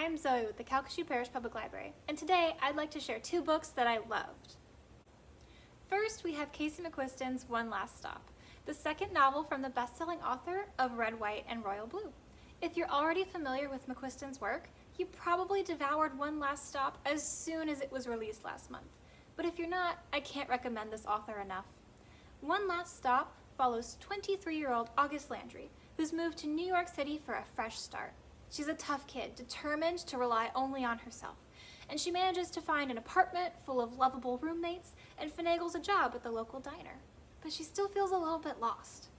I'm Zoe with the Calcasieu Parish Public Library, and today I'd like to share two books that I loved. First, we have Jesse McQuiston's One Last Stop, the second novel from the best-selling author of Red, White, and Royal Blue. If you're already familiar with McQuiston's work, you probably devoured One Last Stop as soon as it was released last month. But if you're not, I can't recommend this author enough. One Last Stop follows 23-year-old August Landry, who's moved to New York City for a fresh start. She's a tough kid, determined to rely only on herself, and she manages to find an apartment full of lovable roommates and finagles a job at the local diner. But she still feels a little bit lost.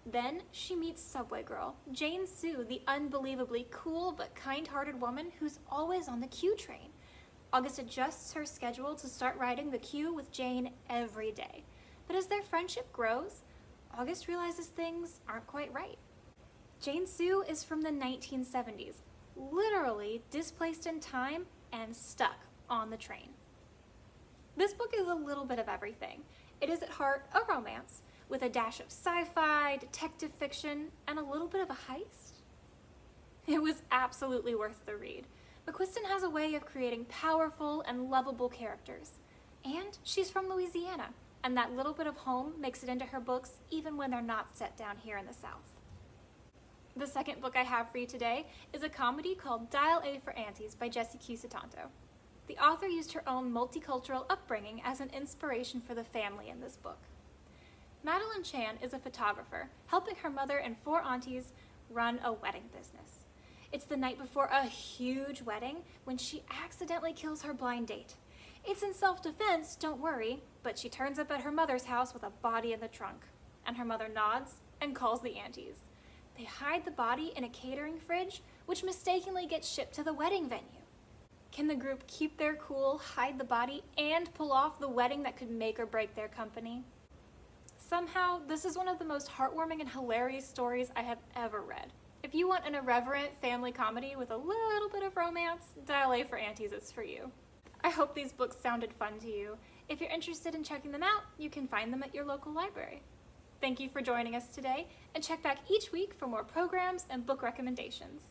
Then she meets Subway Girl, Jane Sue, the unbelievably cool but kind-hearted woman who's always on the Q train. August adjusts her schedule to start riding the Q with Jane every day. But as their friendship grows, August realizes things aren't quite right. Jane Sue is from the 1970s, literally displaced in time and stuck on the train. This book is a little bit of everything. It is at heart a romance, with a dash of sci-fi, detective fiction, and a little bit of a heist. It was absolutely worth the read. McQuiston has a way of creating powerful and lovable characters. And she's from Louisiana, and that little bit of home makes it into her books even when they're not set down here in the South. The second book I have for you today is a comedy called A For Aunties by Jesse McQuiston. The author used her own multicultural upbringing as an inspiration for the family in this book. Madeline Chan is a photographer, helping her mother and 4 aunties run a wedding business. It's the night before a huge wedding when she accidentally kills her blind date. It's in self-defense, don't worry, but she turns up at her mother's house with a body in the trunk, and her mother nods and calls the aunties. They hide the body in a catering fridge, which mistakenly gets shipped to the wedding venue. Can the group keep their cool, hide the body, and pull off the wedding that could make or break their company? Somehow, this is one of the most heartwarming and hilarious stories I have ever read. If you want an irreverent family comedy with a little bit of romance, A For Aunties is for you. I hope these books sounded fun to you. If you're interested in checking them out, you can find them at your local library. Thank you for joining us today, and check back each week for more programs and book recommendations.